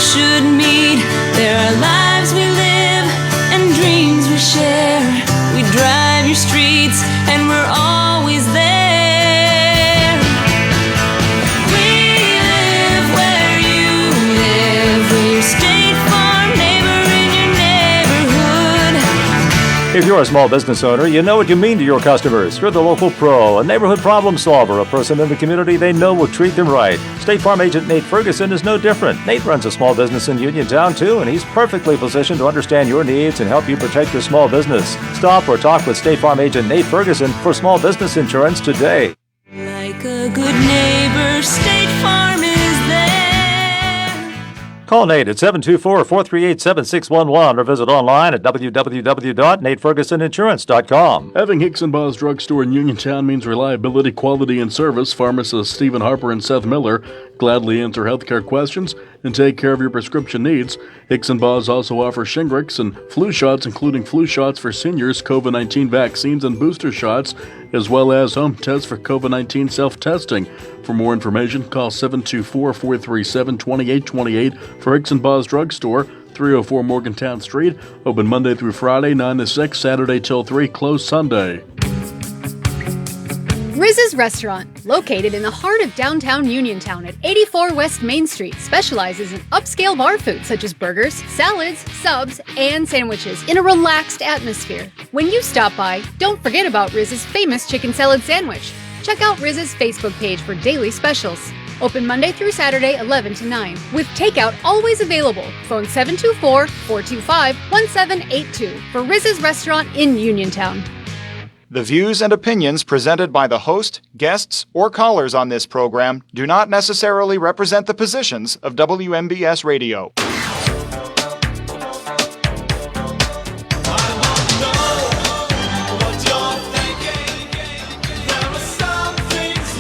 should meet. There are lives we live and dreams we share. We drive your streets and we're always there. We live where you live. We're State Farm, neighbor in your neighborhood. If you're a small business owner, you know what you mean to your customers. You're the local pro, a neighborhood problem solver, a person in the community they know will treat them right. State Farm agent Nate Ferguson is no different. Nate runs a small business in Uniontown, too, and he's perfectly positioned to understand your needs and help you protect your small business. Stop or talk with State Farm agent Nate Ferguson for small business insurance today. Like a good neighbor, State Farm is there. Call Nate at 724-438-7611 or visit online at www.natefergusoninsurance.com. Having Hicks and Baugh's Drugstore in Uniontown means reliability, quality, and service. Pharmacists Stephen Harper and Seth Miller gladly answer healthcare questions and take care of your prescription needs. Hicks and Baugh's also offer Shingrix and flu shots, including flu shots for seniors, COVID-19 vaccines, and booster shots, as well as home tests for COVID-19 self-testing. For more information, call 724-437-2828 for Hicks and Baugh's Drugstore, 304 Morgantown Street, open Monday through Friday, 9 to 6, Saturday till 3, closed Sunday. Riz's Restaurant, located in the heart of downtown Uniontown at 84 West Main Street, specializes in upscale bar food such as burgers, salads, subs, and sandwiches in a relaxed atmosphere. When you stop by, don't forget about Riz's famous chicken salad sandwich. Check out Riz's Facebook page for daily specials. Open Monday through Saturday, 11 to 9, with takeout always available. Phone 724-425-1782 for Riz's Restaurant in Uniontown. The views and opinions presented by the host, guests, or callers on this program do not necessarily represent the positions of WMBS Radio.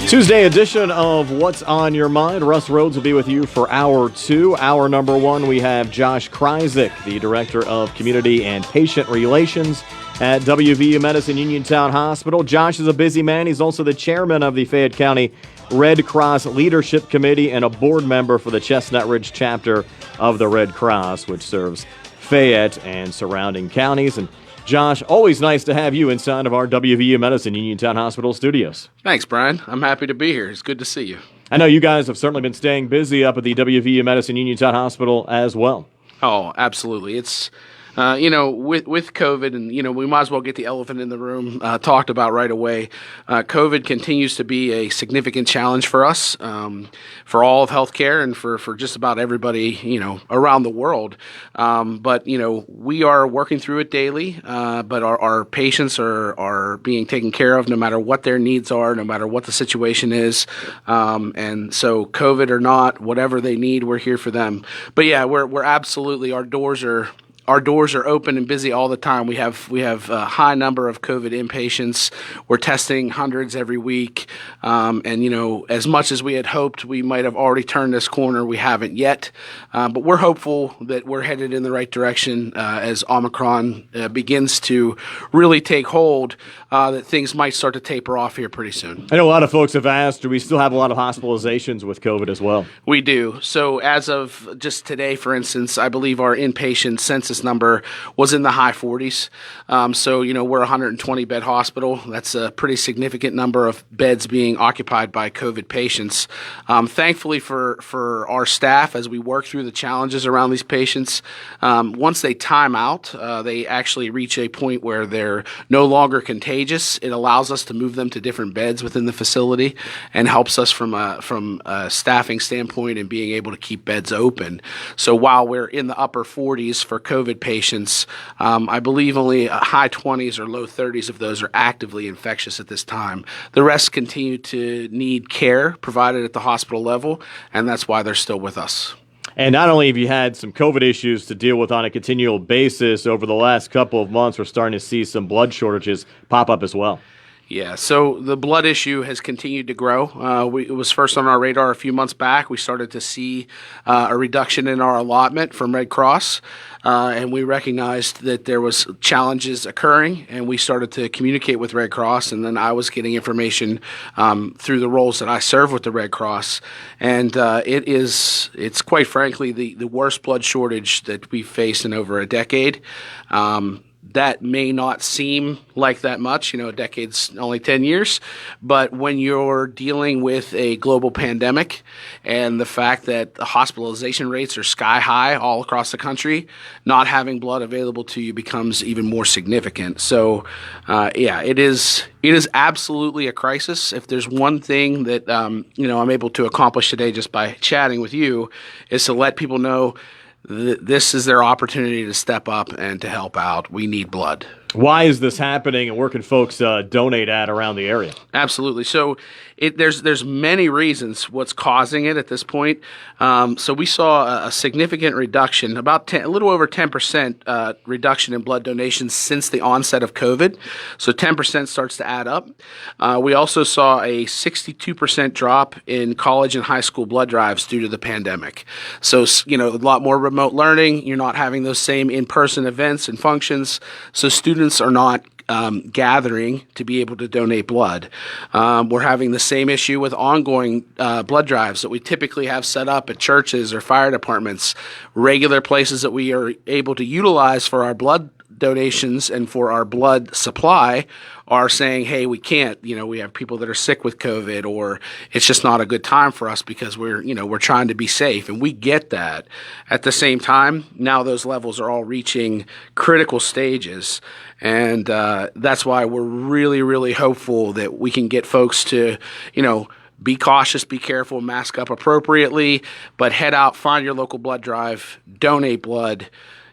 Tuesday edition of What's on Your Mind. Russ Rhodes will be with you for hour 2. Hour number 1, we have Josh Krysak, the Director of Community and Patient Relations at WVU Medicine Uniontown Hospital. Josh is a busy man. He's also the chairman of the Fayette County Red Cross Leadership Committee and a board member for the Chestnut Ridge Chapter of the Red Cross, which serves Fayette and surrounding counties. And Josh, always nice to have you inside of our WVU Medicine Uniontown Hospital studios. Thanks, Brian. I'm happy to be here. It's good to see you. I know you guys have certainly been staying busy up at the WVU Medicine Uniontown Hospital as well. Oh, absolutely. It's with COVID, and, we might as well get the elephant in the room talked about right away. COVID continues to be a significant challenge for us, for all of healthcare and for just about everybody, around the world. But we are working through it daily, but our patients are being taken care of no matter what their needs are, no matter what the situation is. And so COVID or not, whatever they need, we're here for them. But yeah, we're absolutely, our doors are open and busy all the time. We have a high number of COVID inpatients. We're testing hundreds every week. And, as much as we had hoped we might have already turned this corner, we haven't yet. But we're hopeful that we're headed in the right direction as Omicron begins to really take hold, that things might start to taper off here pretty soon. I know a lot of folks have asked, do we still have a lot of hospitalizations with COVID as well? We do. So as of just today, for instance, I believe our inpatient census number was in the high 40s. So, we're a 120-bed hospital. That's a pretty significant number of beds being occupied by COVID patients. Thankfully for our staff, as we work through the challenges around these patients, once they time out, they actually reach a point where they're no longer contagious. It allows us to move them to different beds within the facility and helps us from a staffing standpoint and being able to keep beds open. So while we're in the upper 40s for COVID patients, I believe only high 20s or low 30s of those are actively infectious at this time. The rest continue to need care provided at the hospital level, and that's why they're still with us. And not only have you had some COVID issues to deal with on a continual basis over the last couple of months, we're starting to see some blood shortages pop up as well. Yeah, so the blood issue has continued to grow. It was first on our radar a few months back. We started to see a reduction in our allotment from Red Cross, and we recognized that there was challenges occurring, and we started to communicate with Red Cross, and then I was getting information through the roles that I serve with the Red Cross, and it's quite frankly the worst blood shortage that we've faced in over a decade. That may not seem like that much, a decade's only 10 years, but when you're dealing with a global pandemic and the fact that the hospitalization rates are sky high all across the country, not having blood available to you becomes even more significant. So, it is absolutely a crisis. If there's one thing that, I'm able to accomplish today just by chatting with you, is to let people know this is their opportunity to step up and to help out. We need blood. Why is this happening, and where can folks donate at around the area? Absolutely. So there's many reasons what's causing it at this point. So we saw a significant reduction, a little over 10% reduction in blood donations since the onset of COVID. So 10% starts to add up. We also saw a 62% drop in college and high school blood drives due to the pandemic. So, a lot more remote learning. You're not having those same in-person events and functions. So students are not gathering to be able to donate blood. We're having the same issue with ongoing blood drives that we typically have set up at churches or fire departments, regular places that we are able to utilize for our blood donations and for our blood supply are saying, hey, we can't, we have people that are sick with COVID, or it's just not a good time for us because we're trying to be safe. And we get that. At the same time, now those levels are all reaching critical stages. And that's why we're really, really hopeful that we can get folks to, be cautious, be careful, mask up appropriately, but head out, find your local blood drive, donate blood.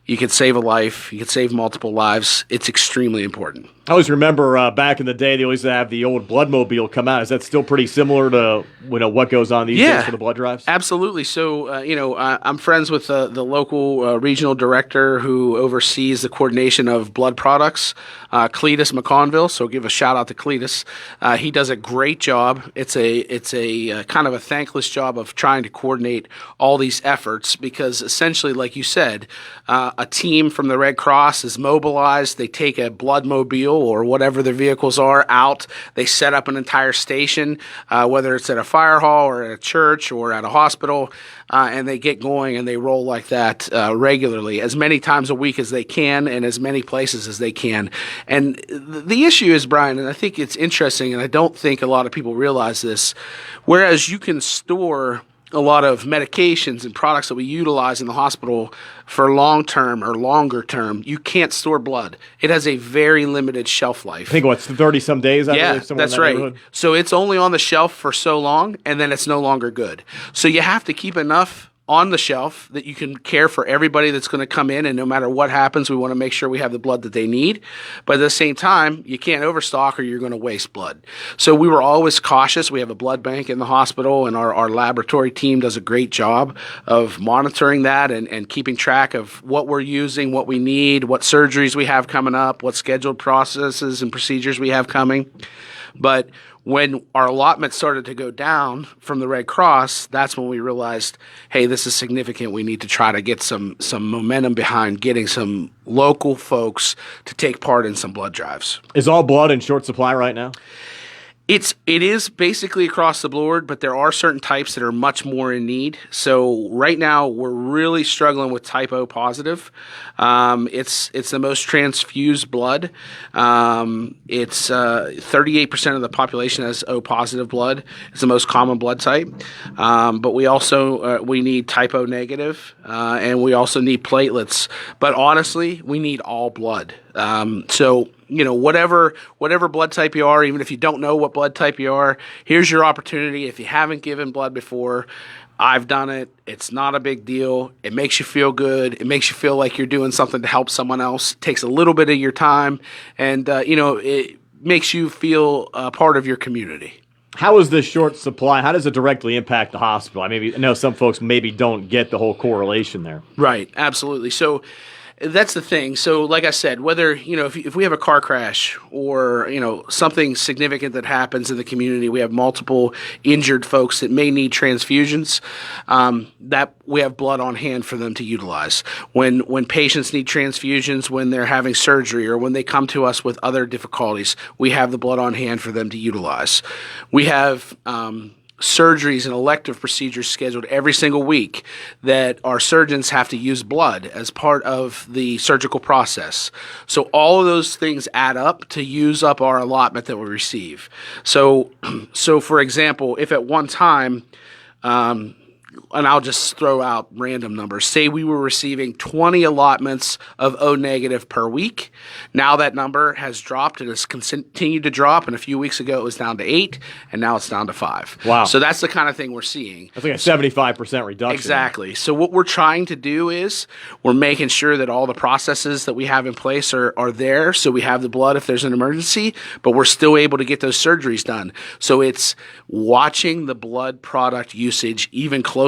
You could save a life. You could save multiple lives. It's extremely important. I always remember back in the day, they always have the old Bloodmobile come out. Is that still pretty similar to what goes on these days for the blood drives? Absolutely. So, I'm friends with the local regional director who oversees the coordination of blood products, Cletus McConville. So give a shout out to Cletus. He does a great job. It's a kind of a thankless job of trying to coordinate all these efforts because essentially, like you said, a team from the Red Cross is mobilized. They take a Bloodmobile or whatever their vehicles are out. They set up an entire station, whether it's at a fire hall or at a church or at a hospital, and they get going and they roll like that regularly, as many times a week as they can and as many places as they can. And the issue is, Brian, and I think it's interesting, and I don't think a lot of people realize this, whereas you can store a lot of medications and products that we utilize in the hospital for long-term or longer-term, you can't store blood. It has a very limited shelf life. I think, 30-some days? Yeah, that's right. So it's only on the shelf for so long, and then it's no longer good. So you have to keep enough on the shelf that you can care for everybody that's going to come in, and no matter what happens, we want to make sure we have the blood that they need. But at the same time, you can't overstock or you're going to waste blood. So we were always cautious. We have a blood bank in the hospital, and our laboratory team does a great job of monitoring that and keeping track of what we're using, what we need, what surgeries we have coming up, what scheduled processes and procedures we have coming. But when our allotment started to go down from the Red Cross, that's when we realized, hey, this is significant. We need to try to get some momentum behind getting some local folks to take part in some blood drives. Is all blood in short supply right now? It is basically across the board, but there are certain types that are much more in need. So right now we're really struggling with type O positive. It's the most transfused blood. It's 38% of the population has O positive blood. It's the most common blood type. But we also we need type O negative, and we also need platelets. But honestly, we need all blood. So whatever blood type you are, even if you don't know what blood type you are, here's your opportunity. If you haven't given blood before, I've done it. It's not a big deal. It makes you feel good. It makes you feel like you're doing something to help someone else. It takes a little bit of your time, and it makes you feel part of your community. How is this short supply? How does it directly impact the hospital? I know some folks maybe don't get the whole correlation there. Right, absolutely. So That's the thing. So, like I said, whether, if we have a car crash or, something significant that happens in the community, we have multiple injured folks that may need transfusions, that we have blood on hand for them to utilize. When patients need transfusions, when they're having surgery, or when they come to us with other difficulties, we have the blood on hand for them to utilize. We have surgeries and elective procedures scheduled every single week that our surgeons have to use blood as part of the surgical process. So all of those things add up to use up our allotment that we receive. So for example, if at one time, and I'll just throw out random numbers. Say we were receiving 20 allotments of O negative per week. Now that number has dropped and has continued to drop. And a few weeks ago, it was down to 8, and now it's down to 5. Wow. So that's the kind of thing we're seeing. That's like a 75% reduction. Exactly. So what we're trying to do is we're making sure that all the processes that we have in place are there. So we have the blood if there's an emergency, but we're still able to get those surgeries done. So it's watching the blood product usage even closer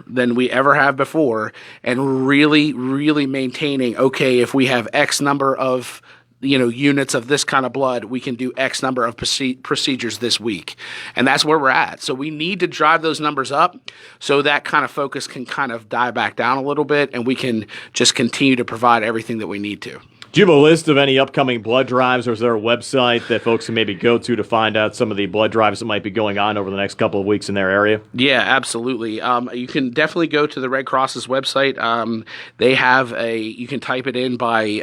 than we ever have before, and really, really maintaining, okay, if we have X number of units of this kind of blood, we can do X number of procedures this week. And that's where we're at. So we need to drive those numbers up so that kind of focus can kind of die back down a little bit, and we can just continue to provide everything that we need to. Do you have a list of any upcoming blood drives, or is there a website that folks can maybe go to find out some of the blood drives that might be going on over the next couple of weeks in their area? Yeah, absolutely. You can definitely go to the Red Cross's website. They have you can type it in by,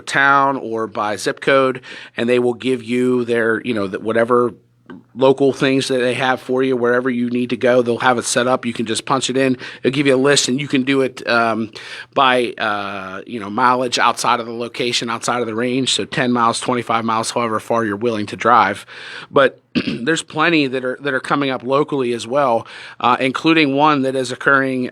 town or by zip code, and they will give you their, whatever local things that they have for you wherever you need to go. They'll have it set up. You can just punch it in. It'll give you a list, and you can do it by mileage outside of the location, outside of the range. So 10 miles, 25 miles, however far you're willing to drive. But there's plenty that are coming up locally as well, including one that is occurring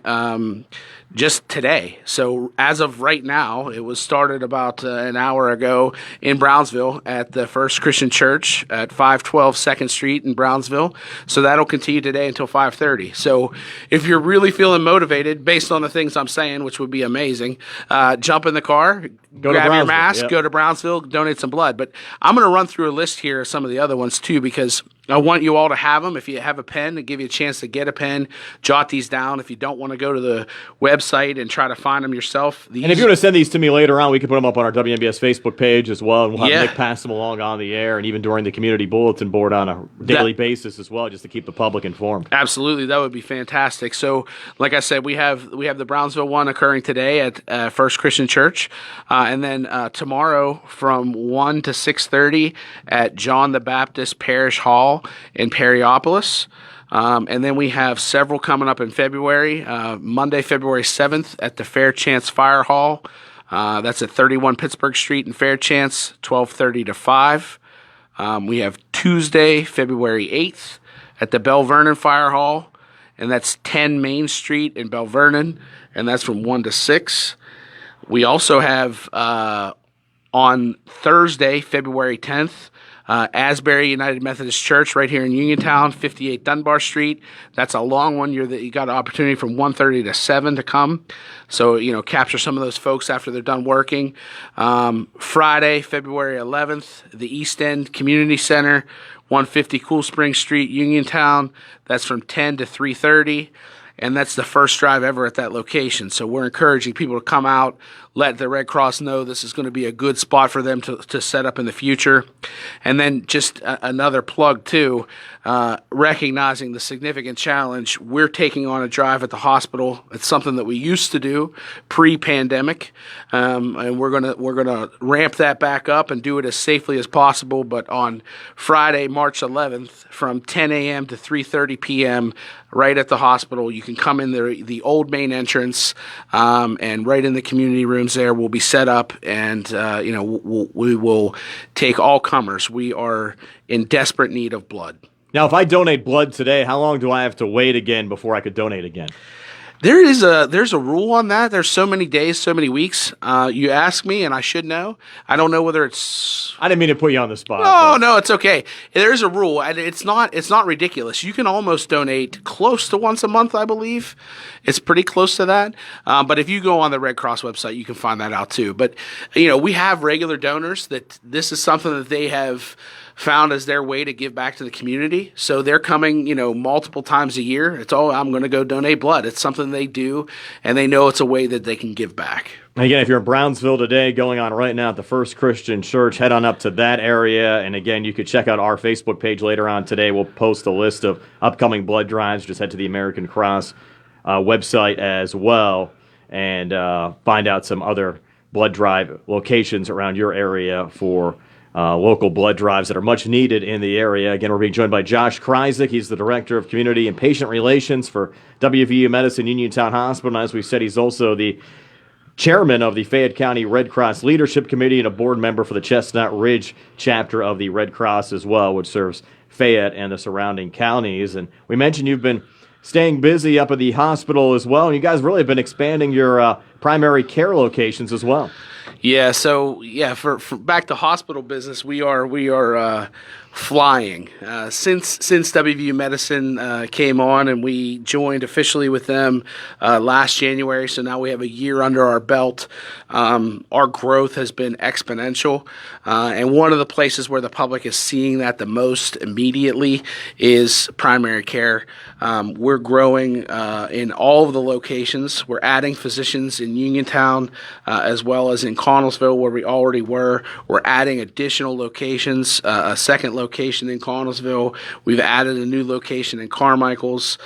just today. So as of right now, it was started about an hour ago in Brownsville at the First Christian Church at 512 2nd Street in Brownsville. So that'll continue today until 5:30. So if you're really feeling motivated based on the things I'm saying, which would be amazing, jump in the car, grab your mask, go to Brownsville, donate some blood. But I'm going to run through a list here of some of the other ones too, because I want you all to have them. If you have a pen, to give you a chance to get a pen, jot these down. If you don't want to go to the website and try to find them yourself. And if you want to send these to me later on, we can put them up on our WMBS Facebook page as well. And we'll have Nick pass them along on the air, and even during the community bulletin board on a daily basis as well, just to keep the public informed. Absolutely. That would be fantastic. So, like I said, we have the Brownsville one occurring today at First Christian Church. And then tomorrow from 1 to 6:30 at John the Baptist Parish Hall in Perryopolis. And then we have several coming up in February. Monday, February 7th at the Fairchance Fire Hall. That's at 31 Pittsburgh Street in Fairchance, 12:30 to 5. We have Tuesday, February 8th at the Bell Vernon Fire Hall, and that's 10 Main Street in Bell Vernon, and that's from 1 to 6. We also have on Thursday, February 10th, Asbury United Methodist Church right here in Uniontown, 58 Dunbar Street. That's a long one. You got an opportunity from 1:30 to 7 to come. So, capture some of those folks after they're done working. Friday, February 11th, the East End Community Center, 150 Cool Spring Street, Uniontown. That's from 10 to 3:30. And that's the first drive ever at that location. So we're encouraging people to come out, let the Red Cross know this is going to be a good spot for them to set up in the future. And then just another plug, too, recognizing the significant challenge, we're taking on a drive at the hospital. It's something that we used to do pre-pandemic, and we're gonna ramp that back up and do it as safely as possible. But on Friday, March 11th, from 10 a.m. to 3:30 p.m., right at the hospital, you can come in the old main entrance, and right in the community rooms there will be set up, and we will take all comers. We are in desperate need of blood. Now, if I donate blood today, how long do I have to wait again before I could donate again? There's a rule on that. There's so many days, so many weeks. You ask me, and I should know. I don't know whether it's. I didn't mean to put you on the spot. No, it's okay. There's a rule, and it's not ridiculous. You can almost donate close to once a month, I believe. It's pretty close to that. But if you go on the Red Cross website, you can find that out too. But we have regular donors that this is something that they have found as their way to give back to the community. So they're coming, multiple times a year. It's I'm going to go donate blood. It's something they do, and they know it's a way that they can give back. And again, if you're in Brownsville today, going on right now at the First Christian Church, head on up to that area. And again, you could check out our Facebook page later on today. We'll post a list of upcoming blood drives. Just head to the American Cross website as well and find out some other blood drive locations around your area for local blood drives that are much needed in the area. Again, we're being joined by Josh Krysak. He's the Director of Community and Patient Relations for WVU Medicine Uniontown Hospital. And as we said, he's also the Chairman of the Fayette County Red Cross Leadership Committee and a board member for the Chestnut Ridge Chapter of the Red Cross as well, which serves Fayette and the surrounding counties. And we mentioned you've been staying busy up at the hospital as well, and you guys really have been expanding your primary care locations as well. Yeah, so for back to hospital business, we are flying since WVU Medicine came on, and we joined officially with them last January. So now we have a year under our belt. Our growth has been exponential, and one of the places where the public is seeing that the most immediately is primary care. We're growing in all of the locations. We're adding physicians in Uniontown as well as in Connellsville, where we already were. We're adding additional locations, a second location in Connellsville. We've added a new location in Carmichael's.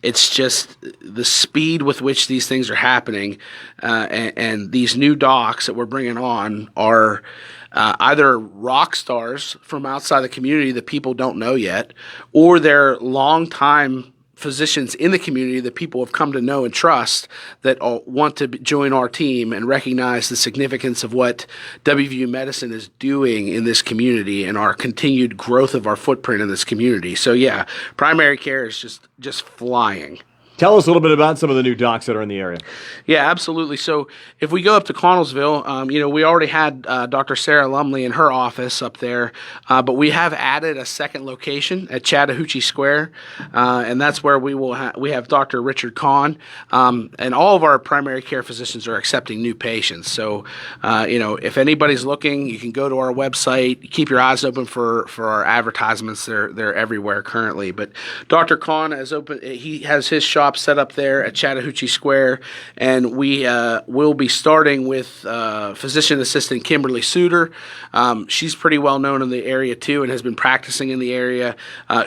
It's just the speed with which these things are happening, and these new docs that we're bringing on are either rock stars from outside the community that people don't know yet, or they're longtime physicians in the community that people have come to know and trust that want to join our team and recognize the significance of what WVU Medicine is doing in this community and our continued growth of our footprint in this community. So yeah, primary care is just flying. Tell us a little bit about some of the new docs that are in the area. Yeah, absolutely. So if we go up to Connellsville, we already had Dr. Sarah Lumley in her office up there, but we have added a second location at Chattahoochee Square, and that's where we have Dr. Richard Kahn, and all of our primary care physicians are accepting new patients. So, if anybody's looking, you can go to our website. Keep your eyes open for our advertisements. They're everywhere currently. But Dr. Kahn has opened. He has his shop set up there at Chattahoochee Square, and we will be starting with physician assistant Kimberly Suter. She's pretty well known in the area too and has been practicing in the area.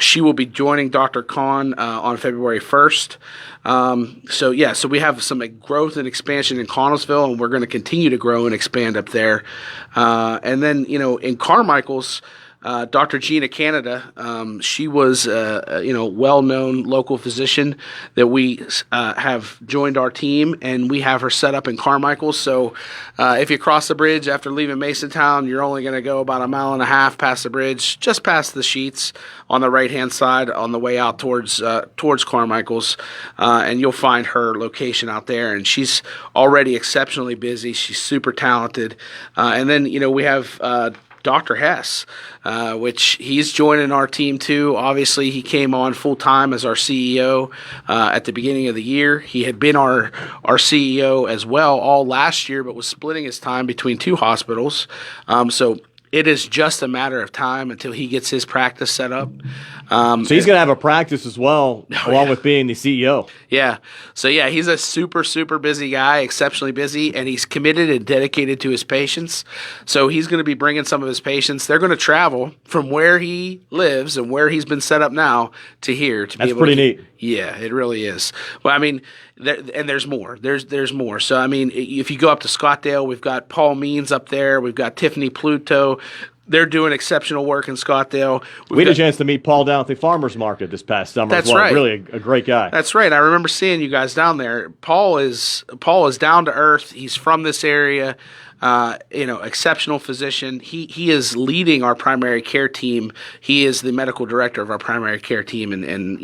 She will be joining Dr. Kahn on February 1st. So we have some growth and expansion in Connellsville, and we're going to continue to grow and expand up there. And then, in Carmichael's, Dr. Gina Canada, she was a well-known local physician that we have joined our team, and we have her set up in Carmichael. So if you cross the bridge after leaving Masontown, you're only going to go about a mile and a half past the bridge, just past the sheets on the right-hand side on the way out towards Carmichael's, and you'll find her location out there. And she's already exceptionally busy. She's super talented. And then, we have Dr. Hess, which he's joining our team too. Obviously, he came on full-time as our CEO at the beginning of the year. He had been our CEO as well all last year, but was splitting his time between two hospitals. So it is just a matter of time until he gets his practice set up. So he's going to have a practice as well, along with being the CEO. Yeah. So, he's a super, super busy guy, exceptionally busy, and he's committed and dedicated to his patients. So he's going to be bringing some of his patients. They're going to travel from where he lives and where he's been set up now to here. That's pretty neat. Yeah, it really is. Well, I mean, and there's more. There's more. So, I mean, if you go up to Scottdale, we've got Paul Means up there. We've got Tiffany Pluto. They're doing exceptional work in Scottdale. We had a chance to meet Paul down at the farmers market this past summer as well. Right. Really a great guy. That's right. I remember seeing you guys down there. Paul is down to earth. He's from this area. exceptional physician. He is leading our primary care team. He is the medical director of our primary care team, and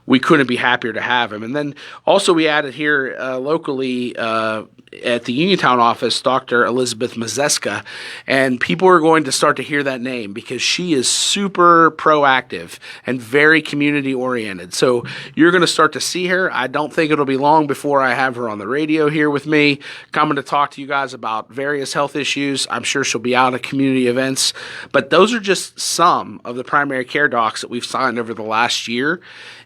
we couldn't be happier to have him. And then also we added here locally at the Uniontown office, Dr. Elizabeth Mazeska, and people are going to start to hear that name because she is super proactive and very community oriented. So you're going to start to see her. I don't think it'll be long before I have her on the radio here with me, coming to talk to you guys about various health issues. I'm sure she'll be out at community events, but those are just some of the primary care docs that we've signed over the last year.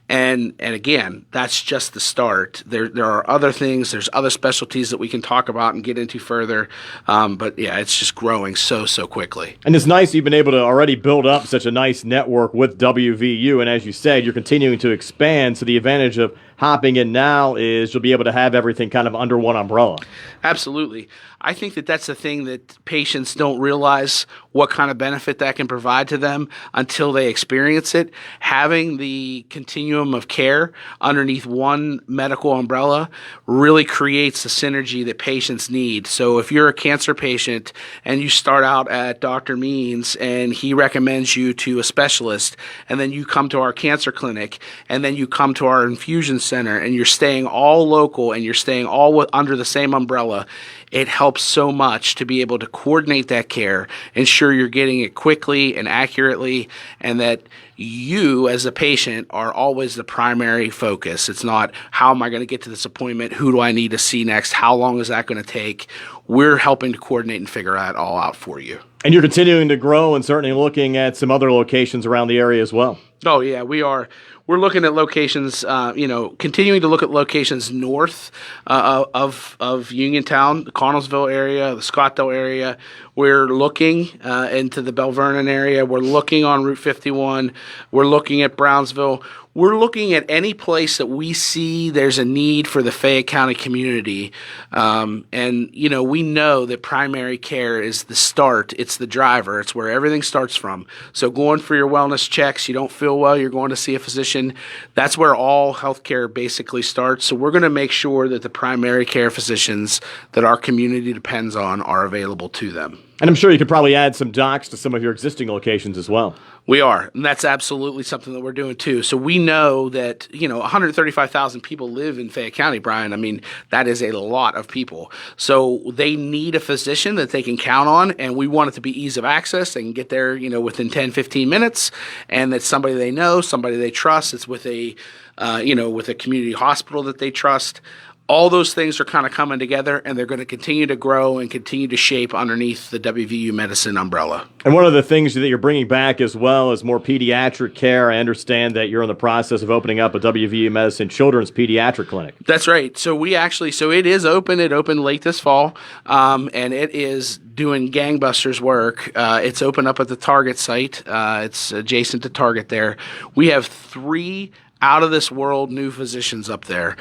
And again, that's just the start. There are other things. There's other specialties that we can talk about and get into further. But yeah, it's just growing so quickly. And it's nice you've been able to already build up such a nice network with WVU. And as you said, you're continuing to expand. So the advantage of hopping in now is you'll be able to have everything kind of under one umbrella. Absolutely. I think that that's the thing that patients don't realize what kind of benefit that can provide to them until they experience it. Having the continuum of care underneath one medical umbrella really creates the synergy that patients need. So if you're a cancer patient and you start out at Dr. Means and he recommends you to a specialist, and then you come to our cancer clinic, and then you come to our infusion center, and you're staying all local and you're staying all under the same umbrella, it helps so much to be able to coordinate that care, ensure you're getting it quickly and accurately, and that you as a patient are always the primary focus. It's not, how am I going to get to this appointment? Who do I need to see next? How long is that going to take? We're helping to coordinate and figure that all out for you. And you're continuing to grow and certainly looking at some other locations around the area as well. Oh, yeah, we are. We're looking at locations, continuing to look at locations north of Uniontown, the Connellsville area, the Scottsdale area. We're looking into the Bell Vernon area. We're looking on Route 51. We're looking at Brownsville. We're looking at any place that we see there's a need for the Fayette County community. We know that primary care is the start. It's the driver. It's where everything starts from. So going for your wellness checks, you don't feel well, you're going to see a physician. That's where all healthcare basically starts. So we're going to make sure that the primary care physicians that our community depends on are available to them. And I'm sure you could probably add some docs to some of your existing locations as well. We are, and that's absolutely something that we're doing too. So we know that, 135,000 people live in Fayette County, Brian. I mean, that is a lot of people. So they need a physician that they can count on, and we want it to be ease of access. They can get there, within 10, 15 minutes, and that's somebody they know, somebody they trust. It's with a community hospital that they trust. All those things are kind of coming together, and they're going to continue to grow and continue to shape underneath the WVU Medicine umbrella. And one of the things that you're bringing back as well is more pediatric care. I understand that you're in the process of opening up a WVU Medicine Children's Pediatric Clinic. That's right. So it is open. It opened late this fall, and it is doing gangbusters work. It's open up at the Target site. It's adjacent to Target there. We have 3 out-of-this-world new physicians up there.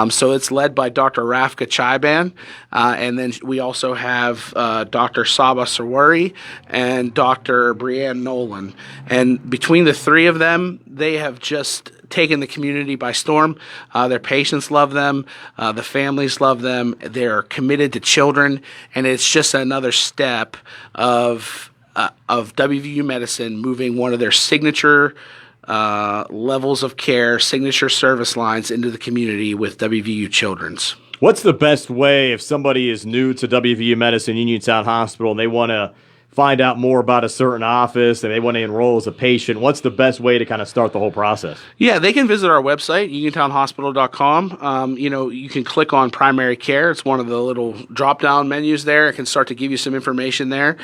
So it's led by Dr. Rafka Chaiban, and then we also have Dr. Saba Sarwari and Dr. Brianne Nolan. And between the 3 of them, they have just taken the community by storm. Their patients love them. The families love them. They're committed to children, and it's just another step of WVU Medicine moving one of their signature levels of care, signature service lines into the community with WVU Children's. What's the best way if somebody is new to WVU Medicine Uniontown Hospital and they want to find out more about a certain office and they want to enroll as a patient? What's the best way to kind of start the whole process? Yeah, they can visit our website, uniontownhospital.com. You can click on primary care. It's one of the little drop-down menus there. It can start to give you some information there.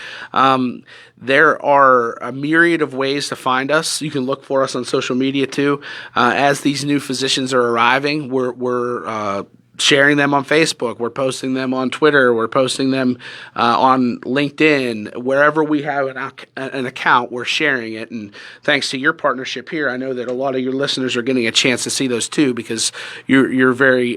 There are a myriad of ways to find us. You can look for us on social media too. As these new physicians are arriving, we're sharing them on Facebook. We're posting them on Twitter. We're posting them on LinkedIn. Wherever we have an account, we're sharing it. And thanks to your partnership here, I know that a lot of your listeners are getting a chance to see those too, because you're very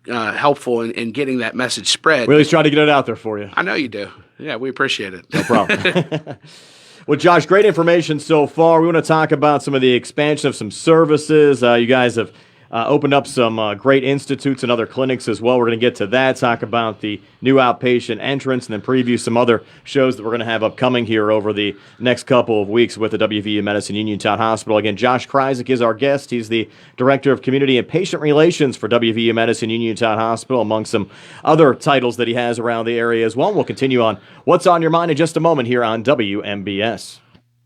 helpful in getting that message spread. We always try to get it out there for you. I know you do. Yeah, we appreciate it. No problem. Well, Josh, great information so far. We want to talk about some of the expansion of some services. You guys have opened up some great institutes and other clinics as well. We're going to get to that, talk about the new outpatient entrance, and then preview some other shows that we're going to have upcoming here over the next couple of weeks with the WVU Medicine Uniontown Hospital. Again, Josh Krysak is our guest. He's the Director of Community and Patient Relations for WVU Medicine Uniontown Hospital, among some other titles that he has around the area as well. And we'll continue on What's on Your Mind in just a moment here on WMBS.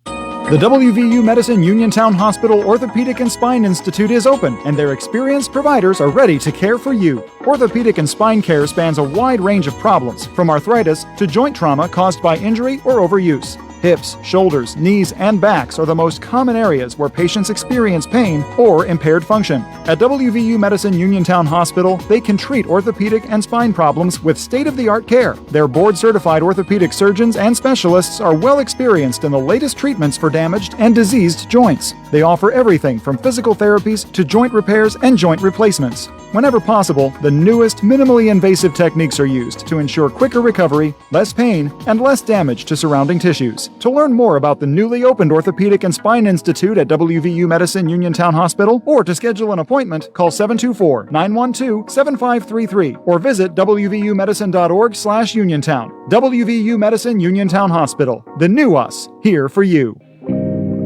The WVU Medicine Uniontown Hospital Orthopedic and Spine Institute is open, and their experienced providers are ready to care for you. Orthopedic and spine care spans a wide range of problems, from arthritis to joint trauma caused by injury or overuse. Hips, shoulders, knees, and backs are the most common areas where patients experience pain or impaired function. At WVU Medicine Uniontown Hospital, they can treat orthopedic and spine problems with state-of-the-art care. Their board-certified orthopedic surgeons and specialists are well experienced in the latest treatments for damaged and diseased joints. They offer everything from physical therapies to joint repairs and joint replacements. Whenever possible, the newest, minimally invasive techniques are used to ensure quicker recovery, less pain, and less damage to surrounding tissues. To learn more about the newly opened Orthopedic and Spine Institute at WVU Medicine Uniontown Hospital, or to schedule an appointment, call 724-912-7533 or visit wvumedicine.org/Uniontown. WVU Medicine Uniontown Hospital. The new us, here for you.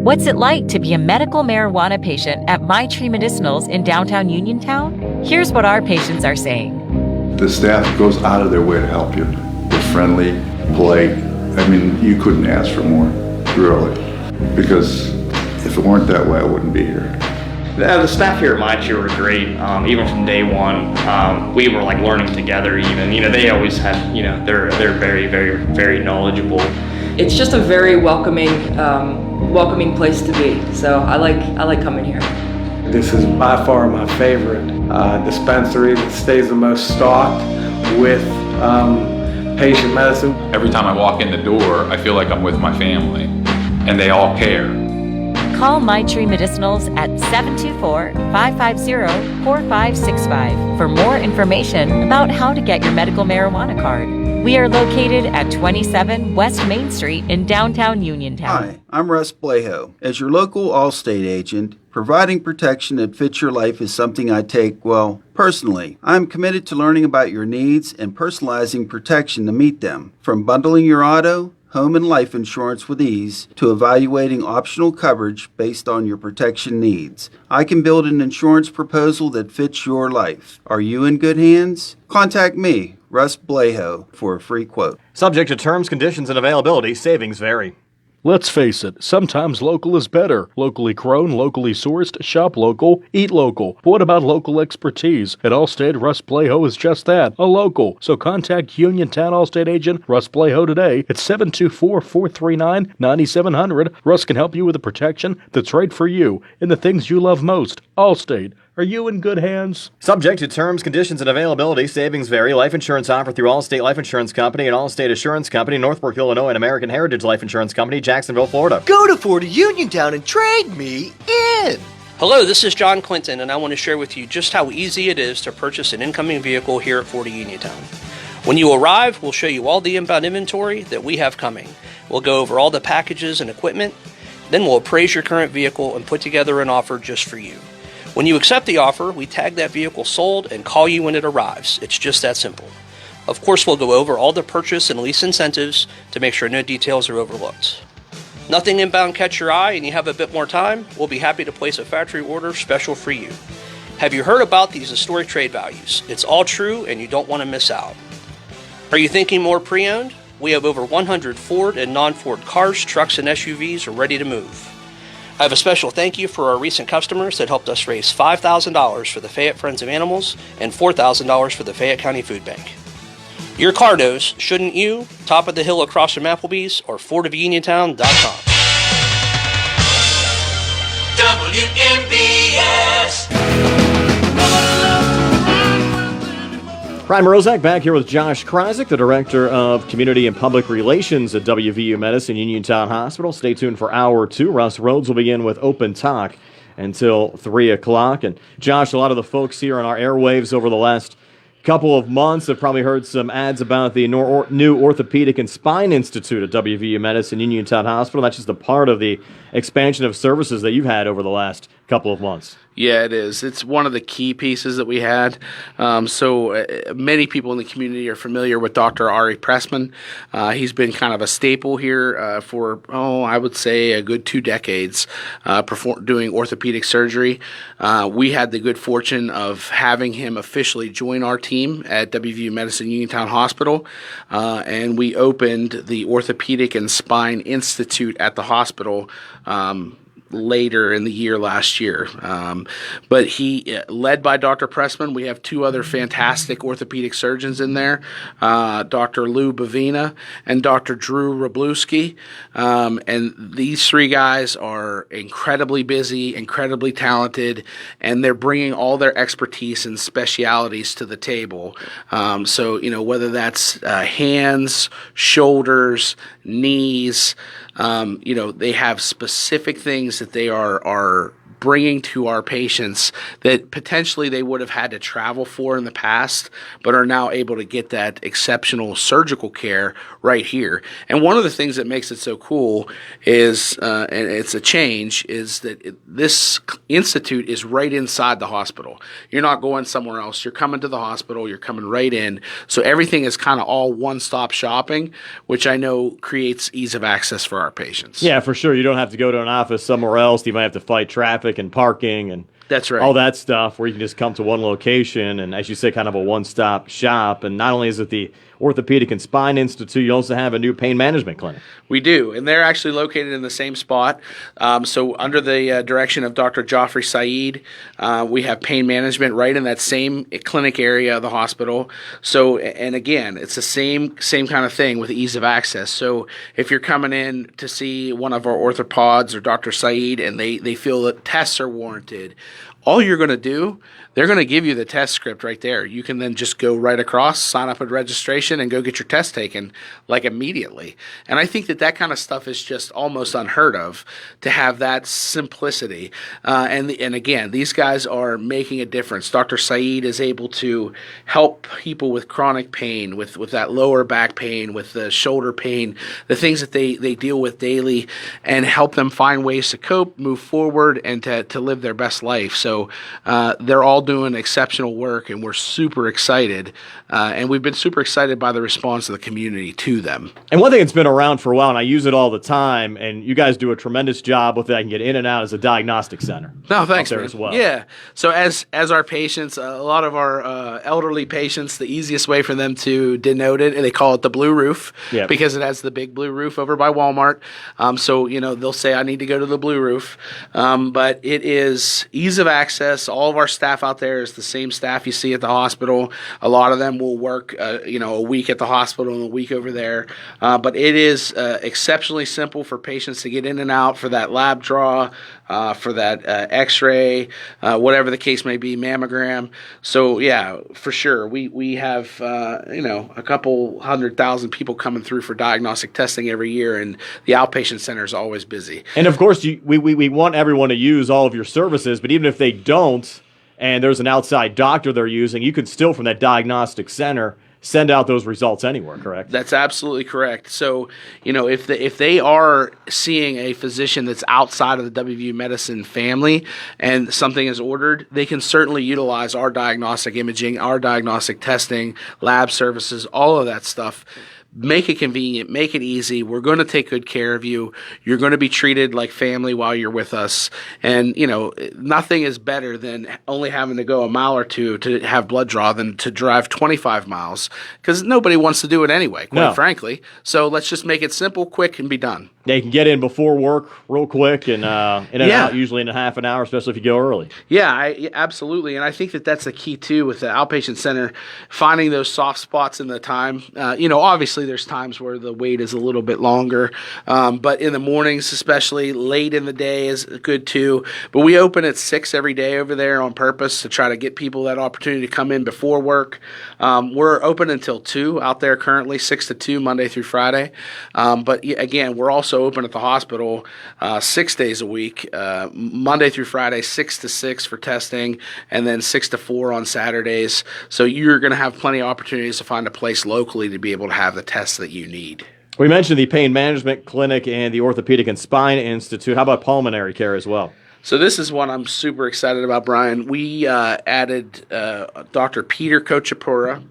What's it like to be a medical marijuana patient at My Tree Medicinals in downtown Uniontown? Here's what our patients are saying. The staff goes out of their way to help you. They're friendly, polite. I mean, you couldn't ask for more, really. Because if it weren't that way, I wouldn't be here. The staff here at My Tree were great. Even from day one, we were like learning together. Even they always had they're very, very, very knowledgeable. It's just a very welcoming place to be. So I like coming here. This is by far my favorite dispensary that stays the most stocked with patient medicine. Every time I walk in the door, I feel like I'm with my family, and they all care. Call My Tree Medicinals at 724-550-4565 for more information about how to get your medical marijuana card. We are located at 27 West Main Street in downtown Uniontown. Hi, I'm Russ Blejo. As your local Allstate agent, providing protection that fits your life is something I take, personally. I'm committed to learning about your needs and personalizing protection to meet them. From bundling your auto, home, and life insurance with ease to evaluating optional coverage based on your protection needs, I can build an insurance proposal that fits your life. Are you in good hands? Contact me, Russ Blejo, for a free quote. Subject to terms, conditions, and availability. Savings vary. Let's face it, sometimes local is better. Locally grown, locally sourced, shop local, eat local. But what about local expertise? At Allstate, Russ Blejo is just that, a local. So contact Uniontown Allstate agent Russ Blejo today at 724-439-9700. Russ can help you with the protection that's right for you and the things you love most. Allstate. Are you in good hands? Subject to terms, conditions, and availability. Savings vary. Life insurance offered through Allstate Life Insurance Company and Allstate Assurance Company, Northbrook, Illinois, and American Heritage Life Insurance Company, Jacksonville, Florida. Go to 40 Uniontown and trade me in. Hello, this is John Clinton, and I want to share with you just how easy it is to purchase an incoming vehicle here at 40 Uniontown. When you arrive, we'll show you all the inbound inventory that we have coming. We'll go over all the packages and equipment. Then we'll appraise your current vehicle and put together an offer just for you. When you accept the offer, we tag that vehicle sold and call you when it arrives. It's just that simple. Of course, we'll go over all the purchase and lease incentives to make sure no details are overlooked. Nothing inbound catch your eye and you have a bit more time, we'll be happy to place a factory order special for you. Have you heard about these historic trade values? It's all true and you don't want to miss out. Are you thinking more pre-owned? We have over 100 Ford and non-Ford cars, trucks, and SUVs are ready to move. I have a special thank you for our recent customers that helped us raise $5,000 for the Fayette Friends of Animals and $4,000 for the Fayette County Food Bank. Your car knows, shouldn't you? Top of the hill across from Applebee's or FordofUniontown.com. WMBS. Ryan Morozak back here with Josh Krysak, the Director of Community and Public Relations at WVU Medicine Uniontown Hospital. Stay tuned for Hour 2. Russ Rhodes will begin with Open Talk until 3 o'clock. And Josh, a lot of the folks here on our airwaves over the last couple of months have probably heard some ads about the new Orthopedic and Spine Institute at WVU Medicine Uniontown Hospital. That's just a part of the expansion of services that you've had over the last couple of months. Yeah, it is. It's one of the key pieces that we had. Many people in the community are familiar with Dr. Ari Pressman. He's been kind of a staple here for, I would say a good 2 decades doing orthopedic surgery. We had the good fortune of having him officially join our team at WVU Medicine Uniontown Hospital, and we opened the Orthopedic and Spine Institute at the hospital later in the year last year. But he, led by Dr. Pressman, we have 2 other fantastic orthopedic surgeons in there, Dr. Lou Bavina and Dr. Drew Rablewski. And these 3 guys are incredibly busy, incredibly talented, and they're bringing all their expertise and specialities to the table. So, whether that's hands, shoulders, knees, they have specific things that they are bringing to our patients that potentially they would have had to travel for in the past, but are now able to get that exceptional surgical care right here. And one of the things that makes it so cool is, and it's a change, is that this institute is right inside the hospital. You're not going somewhere else. You're coming to the hospital. You're coming right in. So everything is kind of all one-stop shopping, which I know creates ease of access for our patients. Yeah, for sure. You don't have to go to an office somewhere else. You might have to fight traffic and parking and that's right. all that stuff, where you can just come to one location and, as you say, kind of a one-stop shop. And not only is it the Orthopedic and Spine Institute, you also have a new pain management clinic. We do, and they're actually located in the same spot. So under the direction of Dr. Joffrey Saeed, we have pain management right in that same clinic area of the hospital. So, and again, it's the same kind of thing with ease of access. So if you're coming in to see one of our orthopods or Dr. Saeed and they feel that tests are warranted, all you're going to do, they're going to give you the test script right there. You can then just go right across, sign up at registration, and go get your test taken like immediately. And I think that kind of stuff is just almost unheard of, to have that simplicity. And again, these guys are making a difference. Dr. Saeed is able to help people with chronic pain, with that lower back pain, with the shoulder pain, the things that they deal with daily, and help them find ways to cope, move forward, and to live their best life. So they're all doing exceptional work, and we're super excited. And we've been super excited by the response of the community to them. And one thing that's been around for a while, and I use it all the time, and you guys do a tremendous job with it. I can get in and out as a diagnostic center. No, thanks, there man. as well. Yeah. So as our patients, a lot of our elderly patients, the easiest way for them to denote it, and they call it the blue roof, because it has the big blue roof over by Walmart. So they'll say, I need to go to the blue roof. But it is ease of access. All of our staff out there is the same staff you see at the hospital. A lot of them will work, a week at the hospital and a week over there. But it is exceptionally simple for patients to get in and out for that lab draw, for that x-ray, whatever the case may be, mammogram. So, yeah, for sure. We have, a couple 100,000 people coming through for diagnostic testing every year, and the outpatient center is always busy. And, of course, we want everyone to use all of your services, but even if they don't, and there's an outside doctor they're using, you can still, from that diagnostic center, send out those results anywhere, correct? That's absolutely correct. So, if they are seeing a physician that's outside of the WVU Medicine family and something is ordered, they can certainly utilize our diagnostic imaging, our diagnostic testing, lab services, all of that stuff. Make it convenient, make it easy. We're going to take good care of you. You're going to be treated like family while you're with us. And, nothing is better than only having to go a mile or two to have blood draw than to drive 25 miles, because nobody wants to do it anyway, quite frankly. So let's just make it simple, quick, and be done. Yeah, you can get in before work real quick and in and out usually in a half an hour, especially if you go early. Yeah, absolutely. And I think that's the key, too, with the outpatient center, finding those soft spots in the time. Obviously there's times where the wait is a little bit longer, but in the mornings, especially late in the day, is good, too. But we open at 6 every day over there on purpose to try to get people that opportunity to come in before work. We're open until 2 out there currently, 6 to 2, Monday through Friday. But again, we're also open at the hospital 6 days a week, Monday through Friday, 6 to 6 for testing, and then 6 to 4 on Saturdays. So you're going to have plenty of opportunities to find a place locally to be able to have the tests that you need. We mentioned the Pain Management Clinic and the Orthopedic and Spine Institute. How about Pulmonary Care as well? So this is one I'm super excited about, Brian. We added Dr. Peter Kochapura.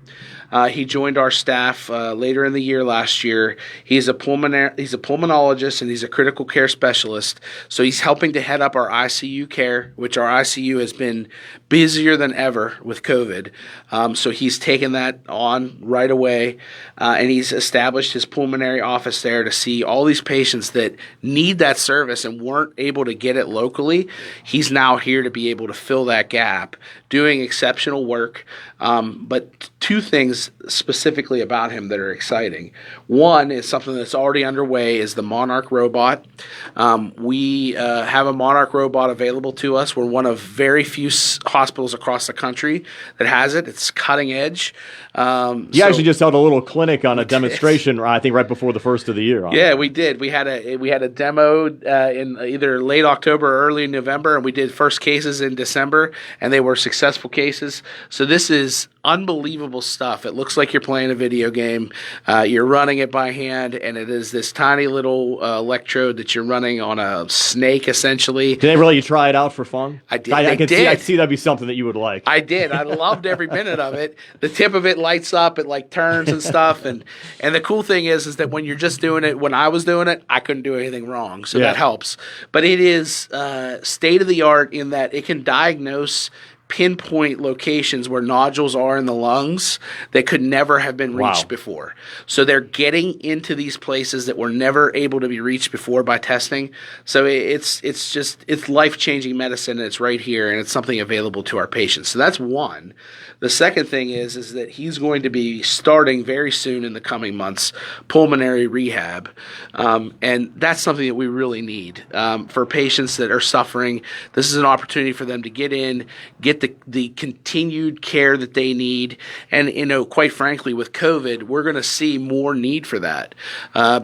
He joined our staff later in the year last year. He's a pulmonologist and he's a critical care specialist. So he's helping to head up our ICU care, which our ICU has been busier than ever with COVID. So he's taken that on right away, and he's established his pulmonary office there to see all these patients that need that service and weren't able to get it locally. He's now here to be able to fill that gap, doing exceptional work. But two things specifically about him that are exciting. One is something that's already underway is the Monarch Robot. We have a Monarch Robot available to us. We're one of very few hospitals across the country that has it. It's cutting edge. You actually just held a little clinic on a demonstration, I think, right before the first of the year. Yeah, we did. We had a demo in either late October or early November, and we did first cases in December, and they were successful cases. So this is unbelievable stuff. It looks like you're playing a video game. You're running it by hand, and it is this tiny little electrode that you're running on a snake, essentially. Did they let you try it out for fun? I did. I can see that'd be something that you would like. I did. I loved every minute of it. The tip of it lights up. It like turns and stuff. And the cool thing is that when you're just doing it, when I was doing it, I couldn't do anything wrong. So that helps. But it is state of the art in that it can diagnose pinpoint locations where nodules are in the lungs that could never have been reached before. So they're getting into these places that were never able to be reached before by testing. So it's life-changing medicine, and it's right here, and it's something available to our patients. So that's one. The second thing is that he's going to be starting very soon in the coming months pulmonary rehab, and that's something that we really need for patients that are suffering. This is an opportunity for them to get in, get the continued care that they need, and quite frankly, with COVID, we're going to see more need for that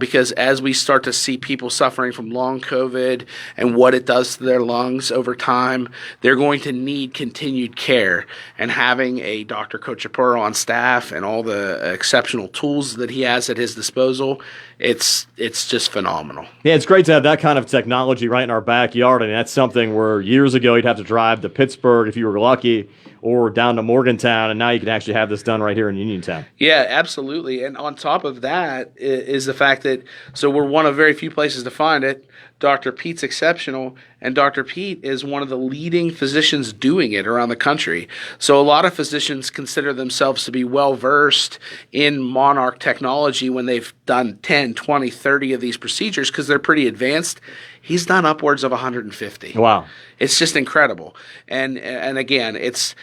because as we start to see people suffering from long COVID and what it does to their lungs over time, they're going to need continued care, and having a Dr. Kochapura on staff and all the exceptional tools that he has at his disposal, it's just phenomenal. Yeah, it's great to have that kind of technology right in our backyard. I mean, that's something where years ago you'd have to drive to Pittsburgh if you were lucky, or down to Morgantown, and now you can actually have this done right here in Uniontown. Yeah, absolutely. And on top of that is the fact that, so we're one of very few places to find it. Dr. Pete's exceptional, and Dr. Pete is one of the leading physicians doing it around the country. So a lot of physicians consider themselves to be well-versed in Monarch technology when they've done 10, 20, 30 of these procedures because they're pretty advanced. He's done upwards of 150. Wow. It's just incredible. And again, it's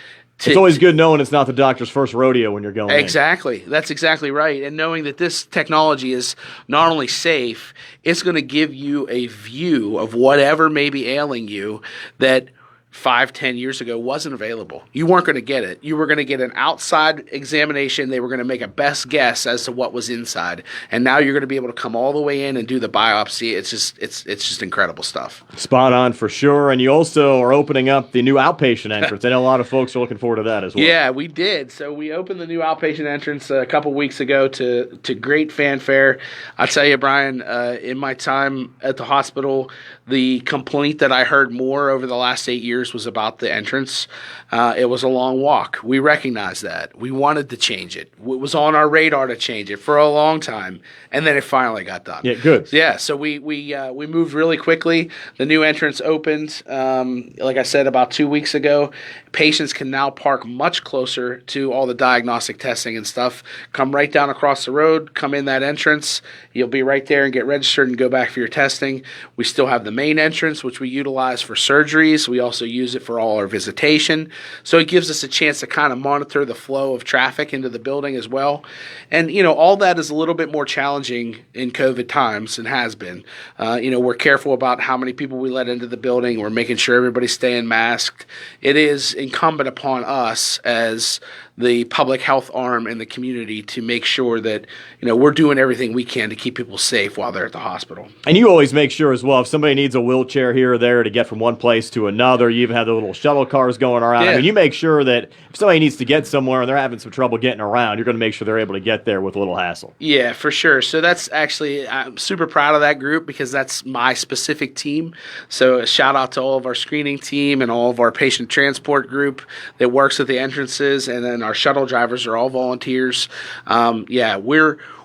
always good knowing it's not the doctor's first rodeo when you're going in. Exactly. That's exactly right. And knowing that this technology is not only safe, it's going to give you a view of whatever may be ailing you that 5-10 years ago wasn't available. You weren't going to get it. You were going to get an outside examination. They were going to make a best guess as to what was inside. And now you're going to be able to come all the way in and do the biopsy. It's just incredible stuff. Spot on for sure. And you also are opening up the new outpatient entrance. I know a lot of folks are looking forward to that as well. Yeah, we did. So we opened the new outpatient entrance a couple weeks ago to great fanfare. I'll tell you, Brian, in my time at the hospital, the complaint that I heard more over the last 8 years was about the entrance. It was a long walk. We recognized that. We wanted to change it. It was on our radar to change it for a long time, and then it finally got done. Yeah, good. Yeah, so we moved really quickly. The new entrance opened, like I said, about 2 weeks ago. Patients can now park much closer to all the diagnostic testing and stuff. Come right down across the road, come in that entrance. You'll be right there and get registered and go back for your testing. We still have the main entrance, which we utilize for surgeries. We also use it for all our visitation. So it gives us a chance to kind of monitor the flow of traffic into the building as well. And, all that is a little bit more challenging in COVID times and has been. We're careful about how many people we let into the building. We're making sure everybody's staying masked. It is incumbent upon us as the public health arm in the community to make sure that, we're doing everything we can to keep people safe while they're at the hospital. And you always make sure as well, if somebody needs a wheelchair here or there to get from one place to another, you even have the little shuttle cars going around. Yeah. I mean, you make sure that if somebody needs to get somewhere and they're having some trouble getting around, you're going to make sure they're able to get there with a little hassle. Yeah, for sure. So that's actually, I'm super proud of that group because that's my specific team. So a shout out to all of our screening team and all of our patient transport group that works at the entrances, and then our shuttle drivers are all volunteers.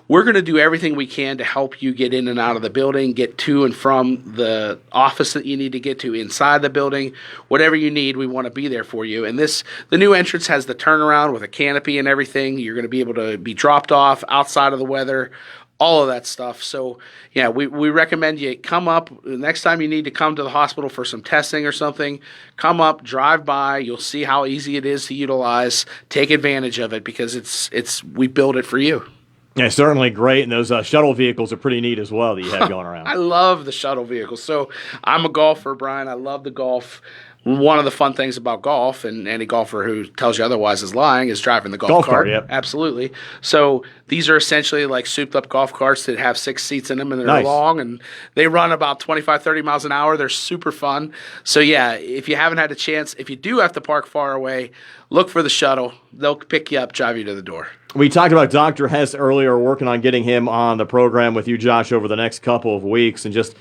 We're going to do everything we can to help you get in and out of the building, get to and from the office that you need to get to inside the building. Whatever you need, we want to be there for you. And the new entrance has the turnaround with a canopy and everything. You're going to be able to be dropped off outside of the weather, all of that stuff. So, yeah, we recommend you come up. The next time you need to come to the hospital for some testing or something, come up, drive by. You'll see how easy it is to utilize. Take advantage of it because we build it for you. Yeah, certainly great, and those shuttle vehicles are pretty neat as well that you have going around. I love the shuttle vehicles. So I'm a golfer, Brian. I love the golf. One of the fun things about golf, and any golfer who tells you otherwise is lying, is driving the golf cart. Yep. Absolutely. So these are essentially like souped-up golf carts that have 6 seats in them, and they're nice. long, and they run about 25, 30 miles an hour. They're super fun. So, yeah, if you haven't had a chance, if you do have to park far away, look for the shuttle. They'll pick you up, drive you to the door. We talked about Dr. Hess earlier, working on getting him on the program with you, Josh, over the next couple of weeks, and just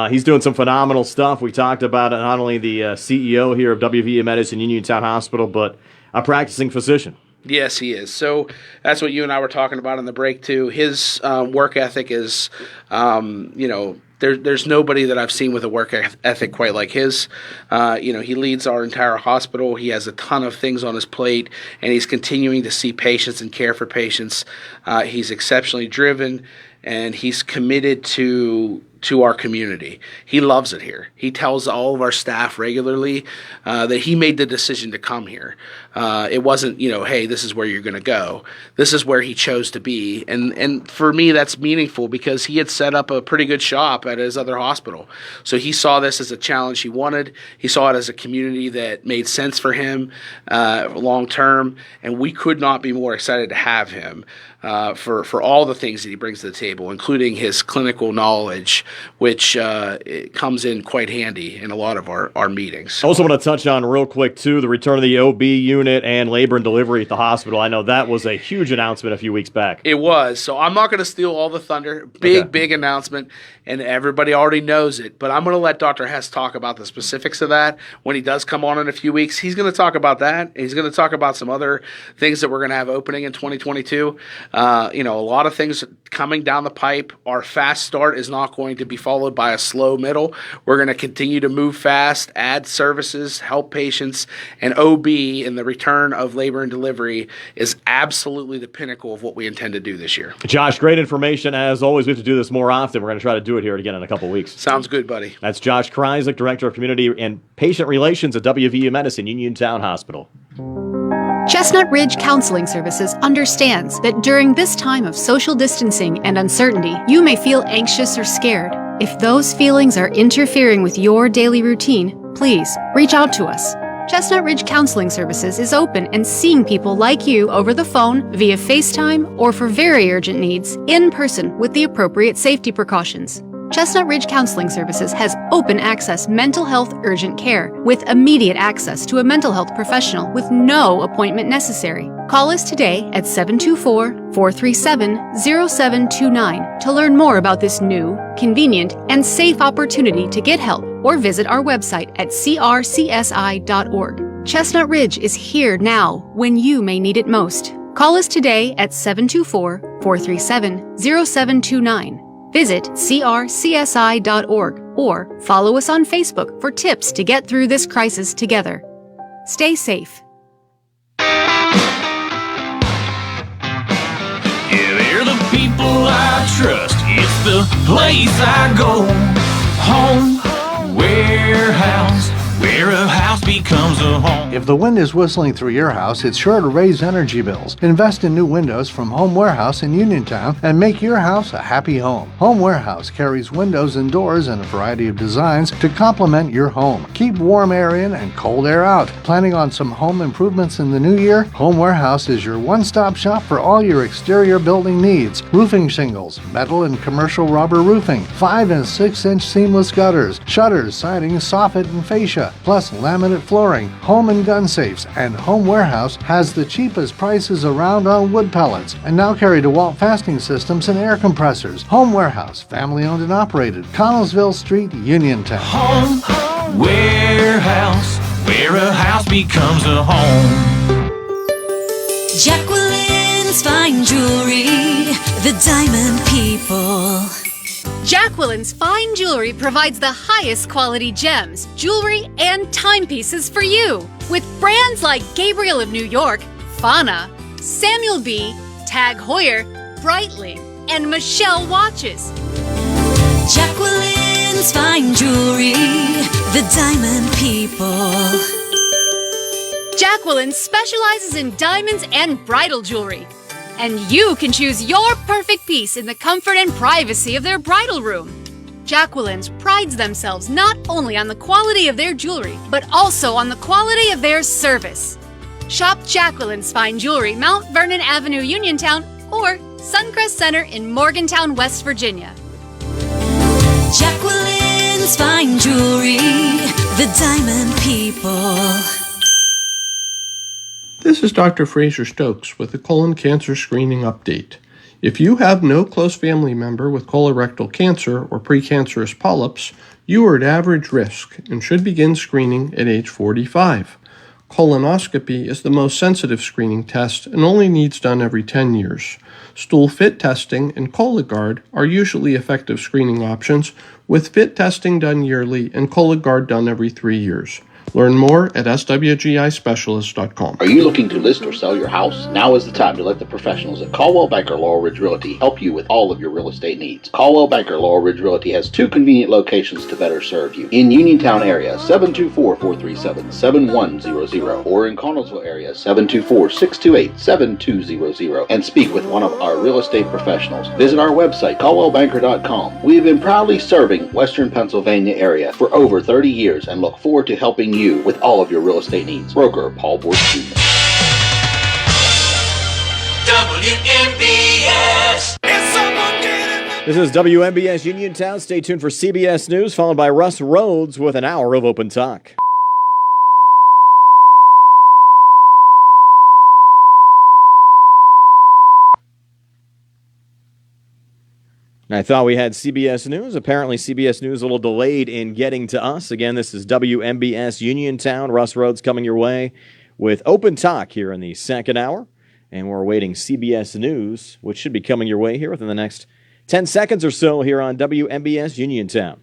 he's doing some phenomenal stuff. We talked about not only the CEO here of WVU Medicine Uniontown Hospital, but a practicing physician. Yes, he is. So that's what you and I were talking about in the break, too. His work ethic is, there's nobody that I've seen with a work ethic quite like his. He leads our entire hospital. He has a ton of things on his plate, and he's continuing to see patients and care for patients. He's exceptionally driven, and he's committed to our community. He loves it here. He tells all of our staff regularly that he made the decision to come here. It wasn't, hey, this is where you're going to go. This is where he chose to be. And for me, that's meaningful because he had set up a pretty good shop at his other hospital. So he saw this as a challenge he wanted. He saw it as a community that made sense for him long term. And we could not be more excited to have him for all the things that he brings to the table, including his clinical knowledge, which it comes in quite handy in a lot of our meetings. I also want to touch on real quick, too, the return of the OB unit and labor and delivery at the hospital. I know that was a huge announcement a few weeks back. It was. So I'm not going to steal all the thunder. Big announcement, and everybody already knows it. But I'm going to let Dr. Hess talk about the specifics of that when he does come on in a few weeks. He's going to talk about that. He's going to talk about some other things that we're going to have opening in 2022. A lot of things coming down the pipe. Our fast start is not going to be followed by a slow middle. We're going to continue to move fast, add services, help patients, and OB in the return of labor and delivery is absolutely the pinnacle of what we intend to do this year. Josh, great information. As always, we have to do this more often. We're going to try to do it here again in a couple of weeks. Sounds good, buddy. That's Josh Krysak, Director of Community and Patient Relations at WVU Medicine Uniontown Hospital. Chestnut Ridge Counseling Services understands that during this time of social distancing and uncertainty, you may feel anxious or scared. If those feelings are interfering with your daily routine, please reach out to us. Chestnut Ridge Counseling Services is open and seeing people like you over the phone, via FaceTime, or for very urgent needs, in person with the appropriate safety precautions. Chestnut Ridge Counseling Services has open access mental health urgent care with immediate access to a mental health professional with no appointment necessary. Call us today at 724-437-0729 to learn more about this new, convenient, and safe opportunity to get help, or visit our website at crcsi.org. Chestnut Ridge is here now when you may need it most. Call us today at 724-437-0729. Visit crcsi.org or follow us on Facebook for tips to get through this crisis together. Stay safe. Yeah, they're the people I trust. It's the place I go. Home, warehouse, where a house becomes a home. If the wind is whistling through your house, it's sure to raise energy bills. Invest in new windows from Home Warehouse in Uniontown and make your house a happy home. Home Warehouse carries windows and doors in a variety of designs to complement your home. Keep warm air in and cold air out. Planning on some home improvements in the new year? Home Warehouse is your one-stop shop for all your exterior building needs. Roofing shingles, metal and commercial rubber roofing, 5 and 6 inch seamless gutters, shutters, siding, soffit and fascia, plus laminate flooring, home and gun safes, and Home Warehouse has the cheapest prices around on wood pellets and now carry DeWalt fastening systems and air compressors. Home Warehouse, family owned and operated, Connellsville Street, Uniontown. Home Warehouse, where a house becomes a home. Jacqueline's Fine Jewelry, the Diamond People. Jacqueline's Fine Jewelry provides the highest quality gems, jewelry, and timepieces for you. With brands like Gabriel of New York, Fauna, Samuel B., Tag Heuer, Breitling, and Michelle watches. Jacqueline's Fine Jewelry, the Diamond People. Jacqueline specializes in diamonds and bridal jewelry. And you can choose your perfect piece in the comfort and privacy of their bridal room. Jacqueline's prides themselves not only on the quality of their jewelry, but also on the quality of their service. Shop Jacqueline's Fine Jewelry, Mount Vernon Avenue, Uniontown, or Suncrest Center in Morgantown, West Virginia. Jacqueline's Fine Jewelry, the Diamond People. This is Dr. Fraser Stokes with the colon cancer screening update. If you have no close family member with colorectal cancer or precancerous polyps, you are at average risk and should begin screening at age 45. Colonoscopy is the most sensitive screening test and only needs done every 10 years. Stool fit testing and Cologuard are usually effective screening options, with fit testing done yearly and Cologuard done every 3 years. Learn more at swgispecialist.com. Are you looking to list or sell your house? Now is the time to let the professionals at Caldwell Banker Laurel Ridge Realty help you with all of your real estate needs. Caldwell Banker Laurel Ridge Realty has 2 convenient locations to better serve you. In Uniontown area, 724-437-7100, or in Connellsville area, 724-628-7200, and speak with one of our real estate professionals. Visit our website, caldwellbanker.com. We have been proudly serving Western Pennsylvania area for over 30 years and look forward to helping you with all of your real estate needs. Broker Paul Borch Jr. WMBS. This is WMBS Uniontown. Stay tuned for CBS News, followed by Russ Rhodes with an hour of Open Talk. I thought we had CBS News. Apparently, CBS News a little delayed in getting to us. Again, this is WMBS Uniontown. Russ Rhodes coming your way with Open Talk here in the second hour. And we're awaiting CBS News, which should be coming your way here within the next 10 seconds or so here on WMBS Uniontown.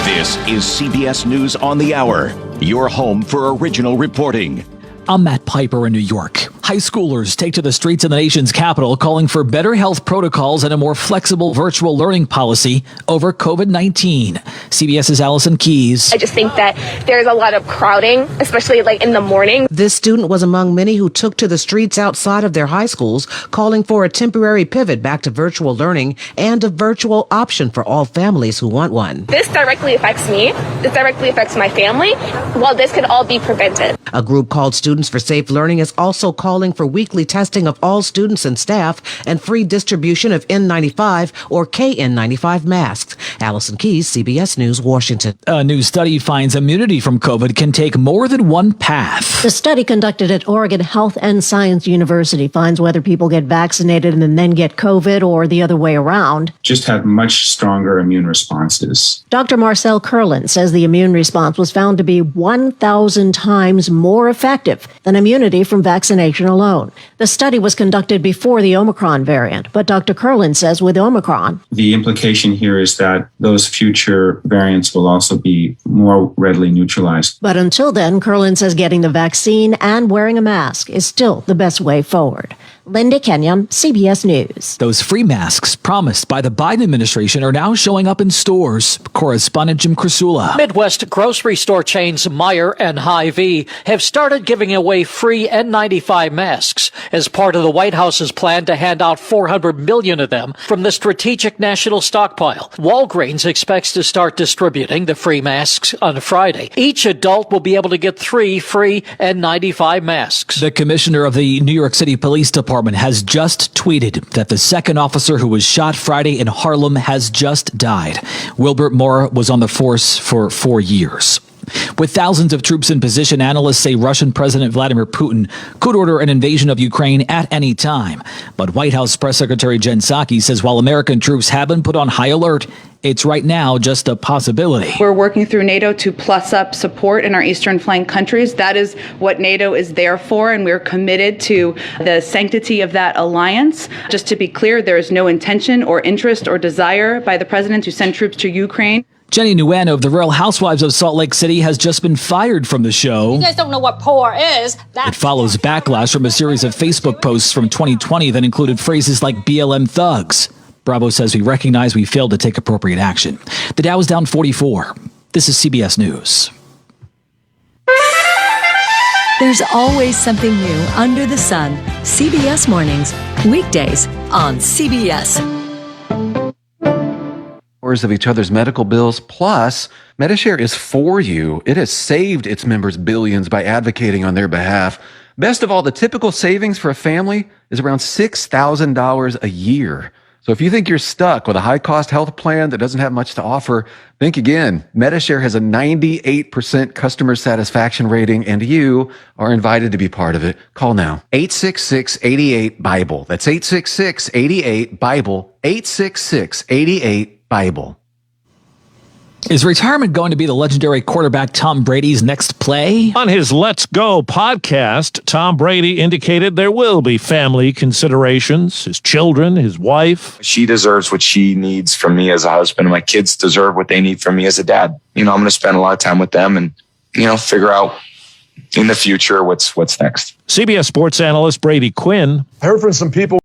This is CBS News on the Hour, your home for original reporting. I'm Matt Piper in New York. High schoolers take to the streets of the nation's capital calling for better health protocols and a more flexible virtual learning policy over COVID-19. CBS's Allison Keyes. I just think that there's a lot of crowding, especially like in the morning. This student was among many who took to the streets outside of their high schools, calling for a temporary pivot back to virtual learning and a virtual option for all families who want one. This directly affects me. This directly affects my family. Well, this could all be prevented. A group called Students for Safe Learning is also calling for weekly testing of all students and staff and free distribution of N95 or KN95 masks. Allison Keyes, CBS News, Washington. A new study finds immunity from COVID can take more than one path. The study conducted at Oregon Health and Science University finds whether people get vaccinated and then get COVID or the other way around. Just have much stronger immune responses. Dr. Marcel Kurland says the immune response was found to be 1,000 times more effective than immunity from vaccination alone. The study was conducted before the Omicron variant, but Dr. Kurland says with Omicron, the implication here is that those future variants will also be more readily neutralized. But until then, Kurland says getting the vaccine and wearing a mask is still the best way forward. Linda Kenyon, CBS News. Those free masks promised by the Biden administration are now showing up in stores. Correspondent Jim Crisula. Midwest grocery store chains Meijer and Hy-Vee have started giving away free N95 masks as part of the White House's plan to hand out 400 million of them from the strategic national stockpile. Walgreens expects to start distributing the free masks on Friday. Each adult will be able to get 3 free N95 masks. The commissioner of the New York City Police Department has just tweeted that the second officer who was shot Friday in Harlem has just died. Wilbert Moore was on the force for 4 years. With thousands of troops in position, analysts say Russian President Vladimir Putin could order an invasion of Ukraine at any time. But White House Press Secretary Jen Psaki says while American troops have been put on high alert, it's right now just a possibility. We're working through NATO to plus up support in our eastern flank countries. That is what NATO is there for, and we're committed to the sanctity of that alliance. Just to be clear, there is no intention or interest or desire by the president to send troops to Ukraine. Jenny Nguyen of the Real Housewives of Salt Lake City has just been fired from the show. You guys don't know what poor is. It follows backlash from a series of Facebook posts from 2020 that included phrases like BLM thugs. Bravo says we recognize we failed to take appropriate action. The Dow is down 44. This is CBS News. There's always something new under the sun. CBS Mornings, weekdays on CBS. Of each other's medical bills. Plus, Medi-Share is for you. It has saved its members billions by advocating on their behalf. Best of all, the typical savings for a family is around $6,000 a year. So if you think you're stuck with a high-cost health plan that doesn't have much to offer, think again. Medi-Share has a 98% customer satisfaction rating, and you are invited to be part of it. Call now. 866-88-BIBLE. That's 866-88-BIBLE. 866-88-BIBLE. Is retirement going to be the legendary quarterback Tom Brady's next play? On his Let's Go podcast, Tom Brady indicated there will be family considerations, his children, his wife. She deserves what she needs from me as a husband, and my kids deserve what they need from me as a dad. I'm going to spend a lot of time with them and, figure out in the future what's next. CBS sports analyst Brady Quinn. I heard from some people